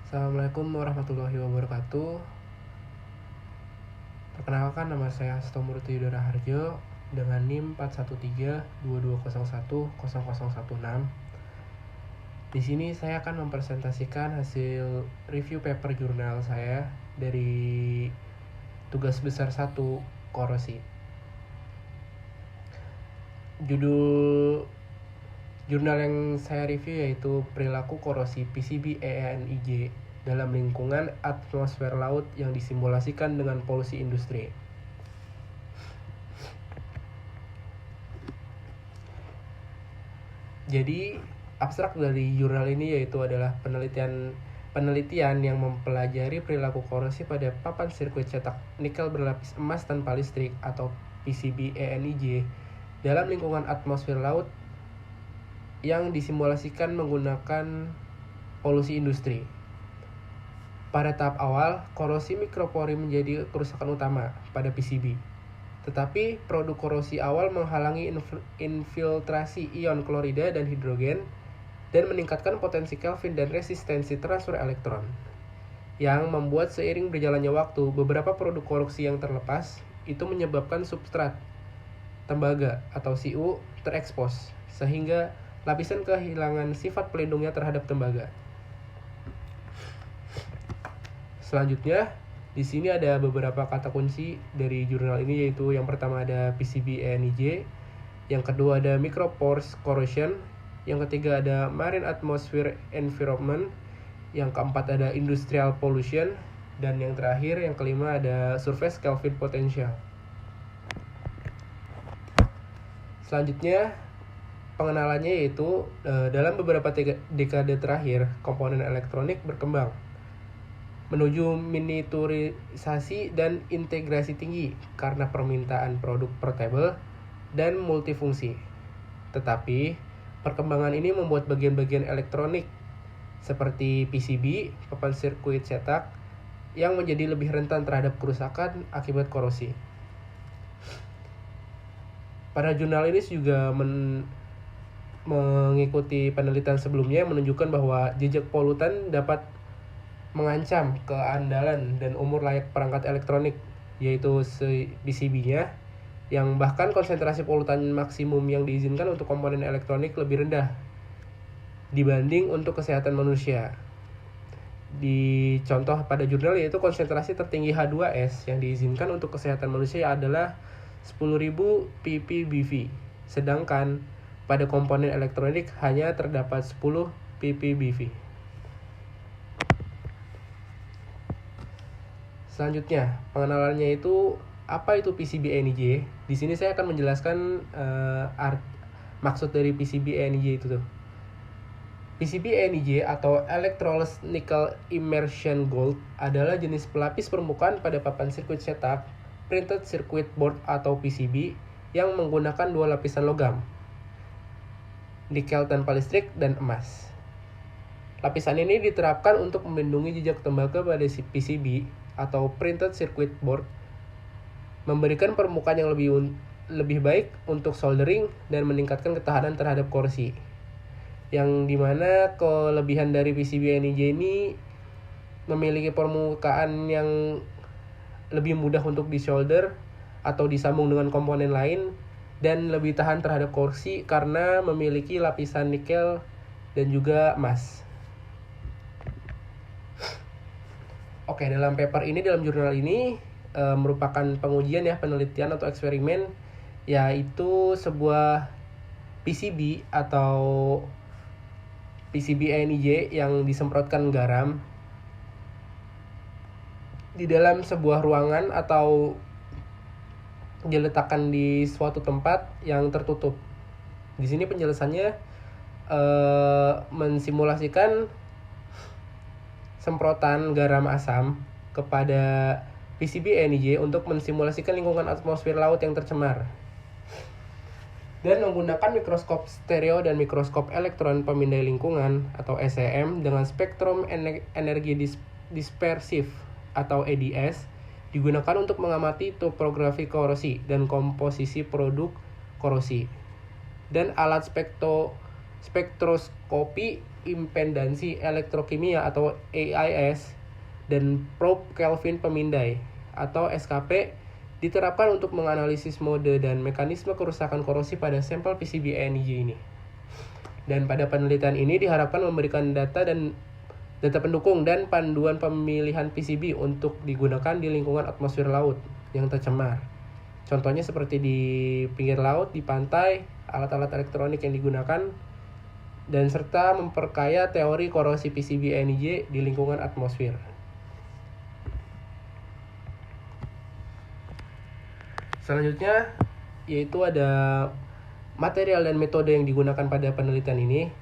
Assalamualaikum warahmatullahi wabarakatuh. Perkenalkan, nama saya Hasto Murti Yudhara Harjo dengan NIM 41322010016. Di sini saya akan mempresentasikan hasil review paper jurnal saya dari tugas besar 1 korosi. Judul jurnal yang saya review yaitu perilaku korosi PCB ENIJ dalam lingkungan atmosfer laut yang disimulasikan dengan polusi industri. Jadi, abstrak dari jurnal ini yaitu adalah penelitian yang mempelajari perilaku korosi pada papan sirkuit cetak nikel berlapis emas tanpa listrik atau PCB ENIJ dalam lingkungan atmosfer laut yang disimulasikan menggunakan polusi industri. Pada tahap awal, korosi mikropori menjadi kerusakan utama pada PCB. Tetapi produk korosi awal menghalangi infiltrasi ion klorida dan hidrogen dan meningkatkan potensi Kelvin dan resistensi transfer elektron, yang membuat seiring berjalannya waktu, beberapa produk korosi yang terlepas itu menyebabkan substrat tembaga atau CU terekspos, sehingga lapisan kehilangan sifat pelindungnya terhadap tembaga. Selanjutnya, di sini ada beberapa kata kunci dari jurnal ini, yaitu yang pertama ada PCB ENIJ, yang kedua ada micropores corrosion, yang ketiga ada marine atmosphere environment, yang keempat ada industrial pollution, dan yang terakhir, yang kelima ada surface Kelvin potential. Selanjutnya, pengenalannya yaitu dalam beberapa dekade terakhir, komponen elektronik berkembang menuju miniaturisasi dan integrasi tinggi karena permintaan produk portable dan multifungsi. Tetapi, perkembangan ini membuat bagian-bagian elektronik seperti PCB, papan sirkuit cetak, yang menjadi lebih rentan terhadap kerusakan akibat korosi. Pada jurnal ini juga mengikuti penelitian sebelumnya yang menunjukkan bahwa jejak polutan dapat mengancam keandalan dan umur layak perangkat elektronik, yaitu PCB-nya, yang bahkan konsentrasi polutan maksimum yang diizinkan untuk komponen elektronik lebih rendah dibanding untuk kesehatan manusia. Di contoh pada jurnal yaitu konsentrasi tertinggi H2S yang diizinkan untuk kesehatan manusia adalah 10.000 ppbv, sedangkan pada komponen elektronik hanya terdapat 10 ppbv. Selanjutnya, pengenalannya itu apa itu PCB ENIJ. Di sini saya akan menjelaskan maksud dari PCB ENIJ itu tuh. PCB ENIJ atau Electroless Nickel Immersion Gold adalah jenis pelapis permukaan pada papan sirkuit cetak printed circuit board atau PCB yang menggunakan dua lapisan logam, nikel tanpa listrik dan emas. Lapisan ini diterapkan untuk melindungi jejak tembaga pada PCB atau printed circuit board, memberikan permukaan yang lebih baik untuk soldering dan meningkatkan ketahanan terhadap korosi. Yang dimana kelebihan dari PCB ENIJ ini memiliki permukaan yang lebih mudah untuk disolder atau disambung dengan komponen lain dan lebih tahan terhadap korosi karena memiliki lapisan nikel dan juga emas. Oke, dalam paper ini, dalam jurnal ini merupakan pengujian penelitian atau eksperimen, yaitu sebuah PCB atau PCB ENIJ yang disemprotkan garam di dalam sebuah ruangan atau diletakkan di suatu tempat yang tertutup. Di sini penjelasannya mensimulasikan semprotan garam asam kepada PCB ENIJ untuk mensimulasikan lingkungan atmosfer laut yang tercemar, dan menggunakan mikroskop stereo dan mikroskop elektron pemindai lingkungan atau SEM dengan spektrum energi dispersif atau EDS digunakan untuk mengamati topografi korosi dan komposisi produk korosi, dan alat spektroskopi impedansi elektrokimia atau AIS, dan probe Kelvin pemindai atau SKP diterapkan untuk menganalisis mode dan mekanisme kerusakan korosi pada sampel PCB ENIJ ini. Dan pada penelitian ini diharapkan memberikan data pendukung dan panduan pemilihan PCB untuk digunakan di lingkungan atmosfer laut yang tercemar. Contohnya seperti di pinggir laut, di pantai, alat-alat elektronik yang digunakan, dan serta memperkaya teori korosi PCB ENIJ di lingkungan atmosfer. Selanjutnya yaitu ada material dan metode yang digunakan pada penelitian ini.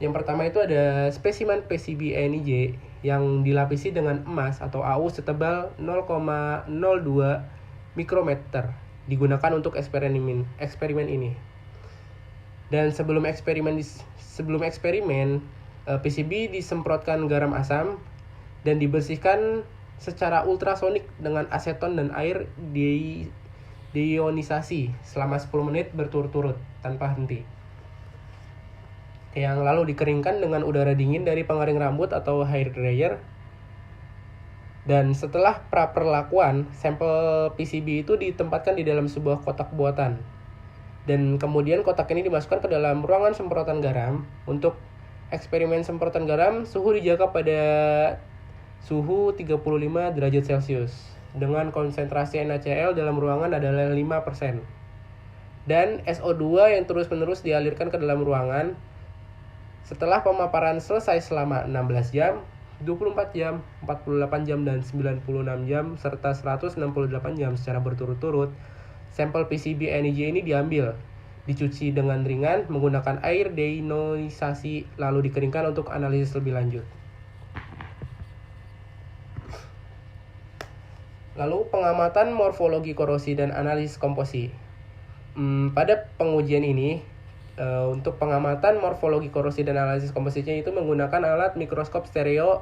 Yang pertama itu ada spesimen PCB ENIJ yang dilapisi dengan emas atau AU setebal 0,02 mikrometer digunakan untuk eksperimen ini. Dan sebelum eksperimen PCB disemprotkan garam asam dan dibersihkan secara ultrasonik dengan aseton dan air deionisasi selama 10 menit berturut-turut tanpa henti. Yang lalu dikeringkan dengan udara dingin dari pengering rambut atau hair dryer. Dan setelah praperlakuan, sampel PCB itu ditempatkan di dalam sebuah kotak buatan. Dan kemudian kotak ini dimasukkan ke dalam ruangan semprotan garam. Untuk eksperimen semprotan garam, suhu dijaga pada suhu 35 derajat Celcius dengan konsentrasi NaCl dalam ruangan adalah 5%. Dan SO2 yang terus-menerus dialirkan ke dalam ruangan. Setelah pemaparan selesai selama 16 jam, 24 jam, 48 jam, dan 96 jam, serta 168 jam secara berturut-turut, sampel PCB ENIJ ini diambil, dicuci dengan ringan menggunakan air deionisasi, lalu dikeringkan untuk analisis lebih lanjut. Lalu pengamatan morfologi korosi dan analisis komposisi. Pada pengujian ini, untuk pengamatan morfologi korosi dan analisis komposisinya itu menggunakan alat mikroskop stereo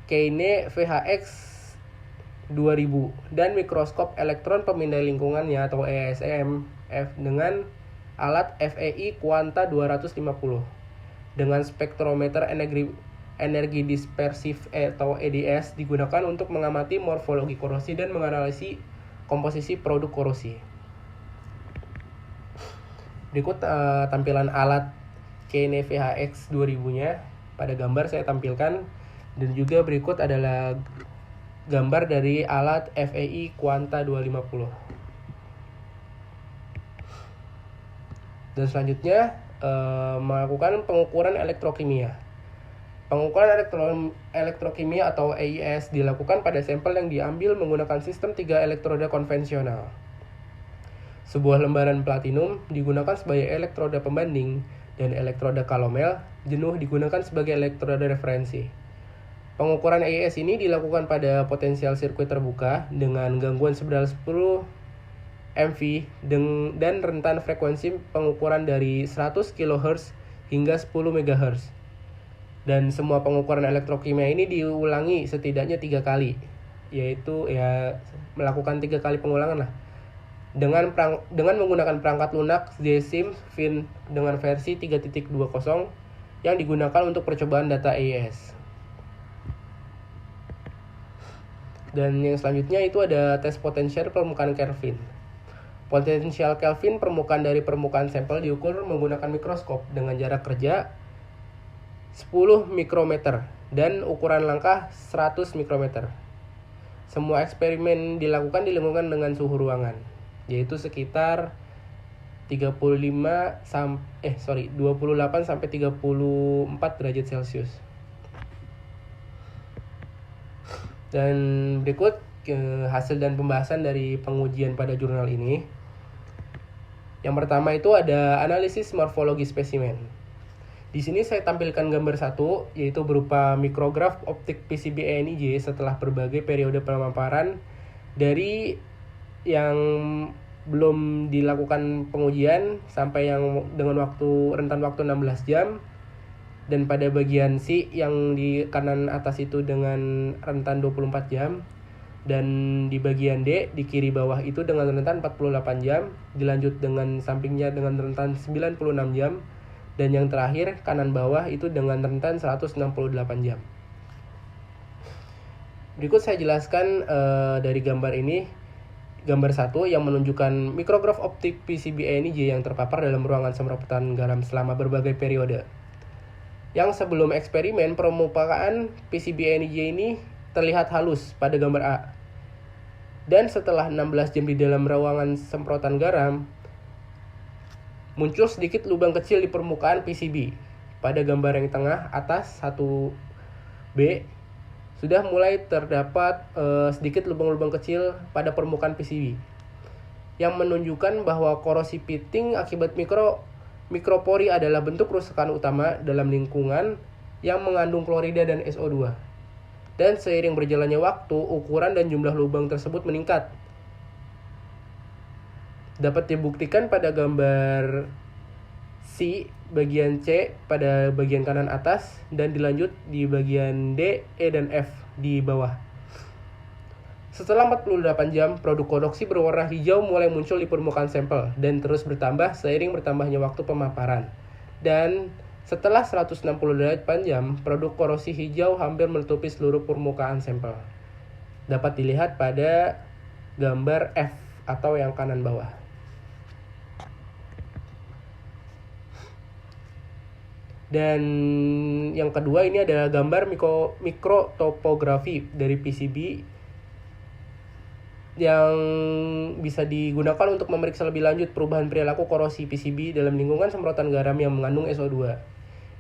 Kane VHX 2000 dan mikroskop elektron pemindai lingkungannya atau ESM dengan alat FEI Quanta 250 dengan spektrometer energi dispersif atau EDS digunakan untuk mengamati morfologi korosi dan menganalisis komposisi produk korosi. Berikut tampilan alat Kane VHX 2000-nya pada gambar saya tampilkan, dan juga berikut adalah gambar dari alat FEI Quanta 250. Dan selanjutnya melakukan pengukuran elektrokimia. Pengukuran elektrokimia atau AIS dilakukan pada sampel yang diambil menggunakan sistem 3 elektroda konvensional. Sebuah lembaran platinum digunakan sebagai elektroda pembanding dan elektroda kalomel jenuh digunakan sebagai elektroda referensi. Pengukuran AIS ini dilakukan pada potensial sirkuit terbuka dengan gangguan sebesar 10 MV dan rentan frekuensi pengukuran dari 100 kHz hingga 10 MHz. Dan semua pengukuran elektrokimia ini diulangi setidaknya 3 kali, yaitu melakukan 3 kali pengulangan lah. Dengan menggunakan perangkat lunak ZSIM Fin dengan versi 3.20 yang digunakan untuk percobaan data AIS. Dan yang selanjutnya itu ada tes potensial permukaan Kelvin. Potensial Kelvin permukaan dari permukaan sampel diukur menggunakan mikroskop dengan jarak kerja 10 mikrometer dan ukuran langkah 100 mikrometer. Semua eksperimen dilakukan di lingkungan dengan suhu ruangan, yaitu sekitar 28 sampai 34 derajat Celcius. Dan berikut hasil dan pembahasan dari pengujian pada jurnal ini. Yang pertama itu ada analisis morfologi spesimen. Di sini saya tampilkan gambar 1, yaitu berupa mikrograf optik PCB ENIJ setelah berbagai periode pemaparan dari yang belum dilakukan pengujian sampai yang dengan rentan waktu 16 jam. Dan pada bagian C yang di kanan atas itu dengan rentan 24 jam. Dan di bagian D di kiri bawah itu dengan rentan 48 jam. Dilanjut dengan sampingnya dengan rentan 96 jam. Dan yang terakhir kanan bawah itu dengan rentan 168 jam. Berikut saya jelaskan dari gambar ini. Gambar 1 yang menunjukkan mikrograf optik PCB ENIJ yang terpapar dalam ruangan semprotan garam selama berbagai periode. Yang sebelum eksperimen, permukaan PCB ENIJ ini terlihat halus pada gambar A. Dan setelah 16 jam di dalam ruangan semprotan garam, muncul sedikit lubang kecil di permukaan PCB. Pada gambar yang tengah atas 1B sudah mulai terdapat sedikit lubang-lubang kecil pada permukaan PCB yang menunjukkan bahwa korosi pitting akibat mikropori adalah bentuk kerusakan utama dalam lingkungan yang mengandung klorida dan SO2. Dan seiring berjalannya waktu, ukuran dan jumlah lubang tersebut meningkat. Dapat dibuktikan pada gambar C bagian C pada bagian kanan atas dan dilanjut di bagian D, E, dan F di bawah. Setelah 48 jam, produk korosi berwarna hijau mulai muncul di permukaan sampel dan terus bertambah seiring bertambahnya waktu pemaparan. Dan setelah 168 jam, produk korosi hijau hampir menutupi seluruh permukaan sampel. Dapat dilihat pada gambar F atau yang kanan bawah. Dan yang kedua ini adalah gambar mikrotopografi dari PCB yang bisa digunakan untuk memeriksa lebih lanjut perubahan perilaku korosi PCB dalam lingkungan semprotan garam yang mengandung SO2.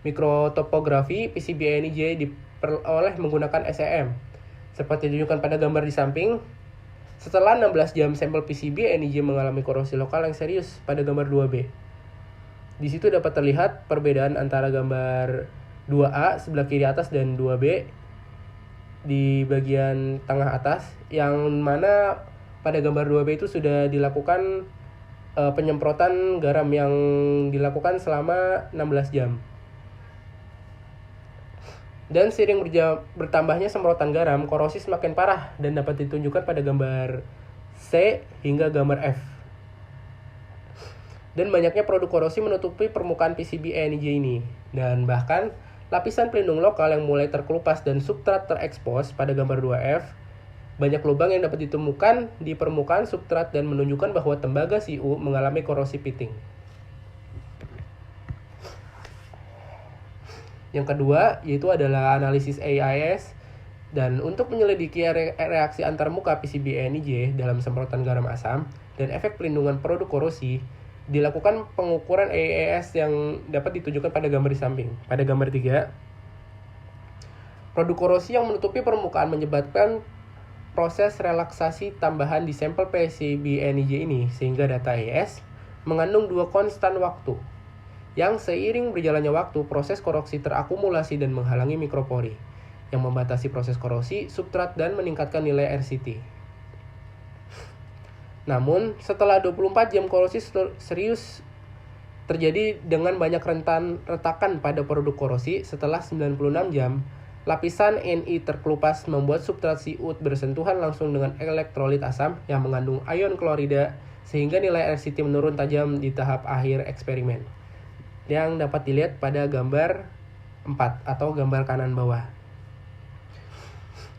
Mikrotopografi PCB ENIJ diperoleh menggunakan SEM. Seperti ditunjukkan pada gambar di samping, setelah 16 jam sampel PCB ENIJ mengalami korosi lokal yang serius pada gambar 2B. Di situ dapat terlihat perbedaan antara gambar 2A sebelah kiri atas dan 2B di bagian tengah atas, yang mana pada gambar 2B itu sudah dilakukan penyemprotan garam yang dilakukan selama 16 jam. Dan seiring bertambahnya semprotan garam, korosi semakin parah dan dapat ditunjukkan pada gambar C hingga gambar F. Dan banyaknya produk korosi menutupi permukaan PCB ENIJ ini. Dan bahkan lapisan pelindung lokal yang mulai terkelupas dan substrat terekspos pada gambar 2F. Banyak lubang yang dapat ditemukan di permukaan substrat dan menunjukkan bahwa tembaga CU mengalami korosi pitting. Yang kedua yaitu adalah analisis AIS. Dan untuk menyelidiki reaksi antarmuka PCB ENIJ dalam semprotan garam asam dan efek pelindungan produk korosi, dilakukan pengukuran AIS yang dapat ditunjukkan pada gambar di samping. Pada gambar 3, produk korosi yang menutupi permukaan menyebabkan proses relaksasi tambahan di sampel PCB ENIJ ini, sehingga data AIS mengandung dua konstan waktu, yang seiring berjalannya waktu proses korosi terakumulasi dan menghalangi mikropori, yang membatasi proses korosi substrat dan meningkatkan nilai RCT. Namun, setelah 24 jam korosi serius terjadi dengan banyak retakan pada produk korosi. Setelah 96 jam, lapisan Ni terkelupas membuat substrat CuT bersentuhan langsung dengan elektrolit asam yang mengandung ion klorida, sehingga nilai RCT menurun tajam di tahap akhir eksperimen, yang dapat dilihat pada gambar 4 atau gambar kanan bawah.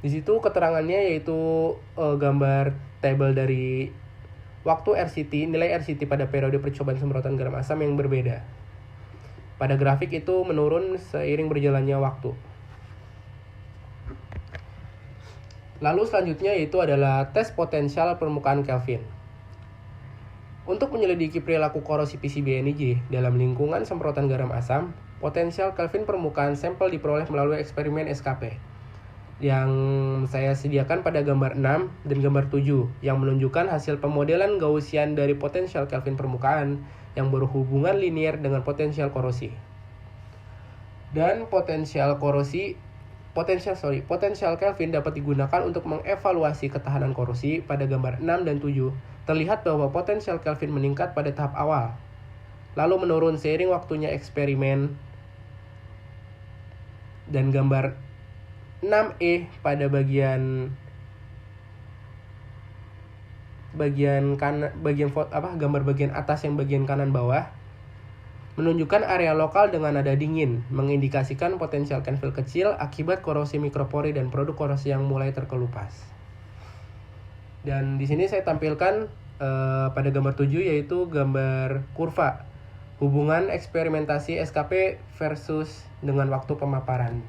Di situ keterangannya yaitu gambar tabel dari waktu RCT, nilai RCT pada periode percobaan semprotan garam asam yang berbeda. Pada grafik itu menurun seiring berjalannya waktu. Lalu selanjutnya yaitu adalah tes potensial permukaan Kelvin. Untuk menyelidiki perilaku korosi PCB ENIJ dalam lingkungan semprotan garam asam, potensial Kelvin permukaan sampel diperoleh melalui eksperimen SKP yang saya sediakan pada gambar 6 dan gambar 7 yang menunjukkan hasil pemodelan Gaussian dari potensial Kelvin permukaan yang berhubungan linier dengan potensial korosi. Dan potensial Kelvin dapat digunakan untuk mengevaluasi ketahanan korosi. Pada gambar 6 dan 7 terlihat bahwa potensial Kelvin meningkat pada tahap awal, lalu menurun seiring waktunya eksperimen. Dan gambar 6E pada gambar bagian atas yang bagian kanan bawah menunjukkan area lokal dengan nada dingin, mengindikasikan potensial canvel kecil akibat korosi mikropori dan produk korosi yang mulai terkelupas. Dan di sini saya tampilkan pada gambar 7 yaitu gambar kurva hubungan eksperimentasi SKP versus dengan waktu pemaparan.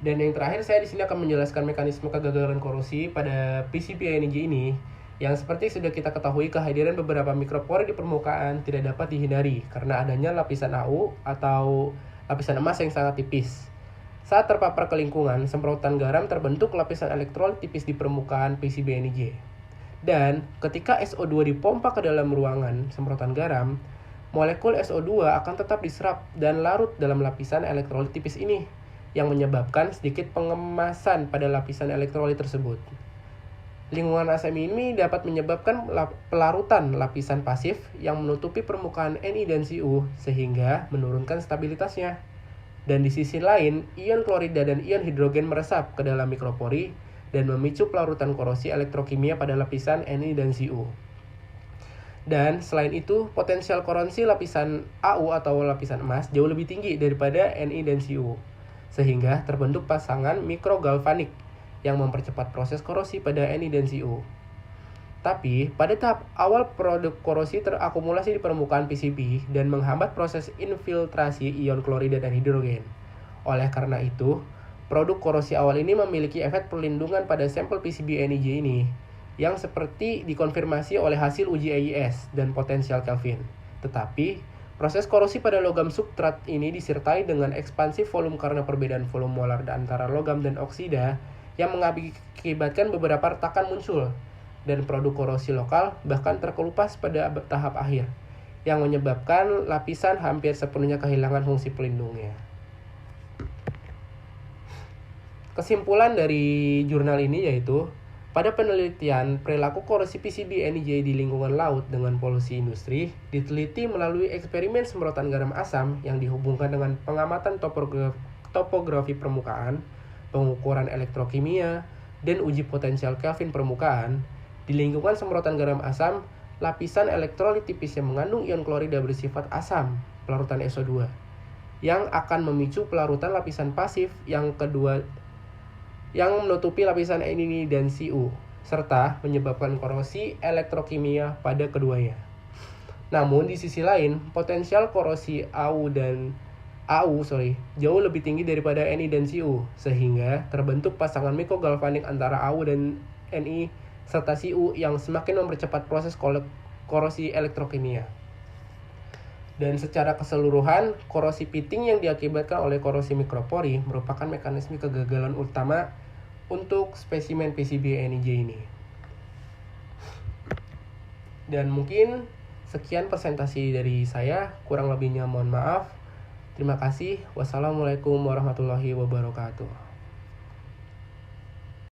Dan yang terakhir saya di sini akan menjelaskan mekanisme kegagalan korosi pada PCB-NEJ ini yang seperti sudah kita ketahui kehadiran beberapa mikropori di permukaan tidak dapat dihindari karena adanya lapisan AU atau lapisan emas yang sangat tipis. Saat terpapar ke lingkungan, semprotan garam terbentuk lapisan elektrolit tipis di permukaan PCB-NEJ. Dan ketika SO2 dipompa ke dalam ruangan semprotan garam, molekul SO2 akan tetap diserap dan larut dalam lapisan elektrolit tipis ini, yang menyebabkan sedikit pengemasan pada lapisan elektrolit tersebut. Lingkungan asam ini dapat menyebabkan pelarutan lapisan pasif yang menutupi permukaan Ni dan Cu sehingga menurunkan stabilitasnya. Dan di sisi lain, ion klorida dan ion hidrogen meresap ke dalam mikropori dan memicu pelarutan korosi elektrokimia pada lapisan Ni dan Cu. Dan selain itu, potensial korosi lapisan Au atau lapisan emas jauh lebih tinggi daripada Ni dan Cu, sehingga terbentuk pasangan mikrogalvanik yang mempercepat proses korosi pada Ni dan Cu. Tapi, pada tahap awal produk korosi terakumulasi di permukaan PCB dan menghambat proses infiltrasi ion klorida dan hidrogen. Oleh karena itu, produk korosi awal ini memiliki efek perlindungan pada sampel PCB-NEJ ini, yang seperti dikonfirmasi oleh hasil uji AIS dan potensial Kelvin. Tetapi, proses korosi pada logam substrat ini disertai dengan ekspansi volume karena perbedaan volume molar antara logam dan oksida yang mengakibatkan beberapa retakan muncul dan produk korosi lokal bahkan terkelupas pada tahap akhir yang menyebabkan lapisan hampir sepenuhnya kehilangan fungsi pelindungnya. Kesimpulan dari jurnal ini yaitu pada penelitian perilaku korosi PCB-NEJ di lingkungan laut dengan polusi industri diteliti melalui eksperimen semprotan garam asam yang dihubungkan dengan pengamatan topografi permukaan, pengukuran elektrokimia, dan uji potensial Kelvin permukaan. Di lingkungan semprotan garam asam, lapisan elektrolit tipis yang mengandung ion klorida bersifat asam, pelarutan SO2, yang akan memicu pelarutan lapisan pasif yang kedua yang menutupi lapisan Ni dan Cu, serta menyebabkan korosi elektrokimia pada keduanya. Namun di sisi lain, potensial korosi AU jauh lebih tinggi daripada Ni dan Cu, sehingga terbentuk pasangan mikrogalvanik antara AU dan Ni serta Cu yang semakin mempercepat proses korosi elektrokimia. Dan secara keseluruhan, korosi pitting yang diakibatkan oleh korosi mikropori merupakan mekanisme kegagalan utama untuk spesimen PCB-NEJ ini. Dan mungkin sekian presentasi dari saya, kurang lebihnya mohon maaf. Terima kasih. Wassalamualaikum warahmatullahi wabarakatuh.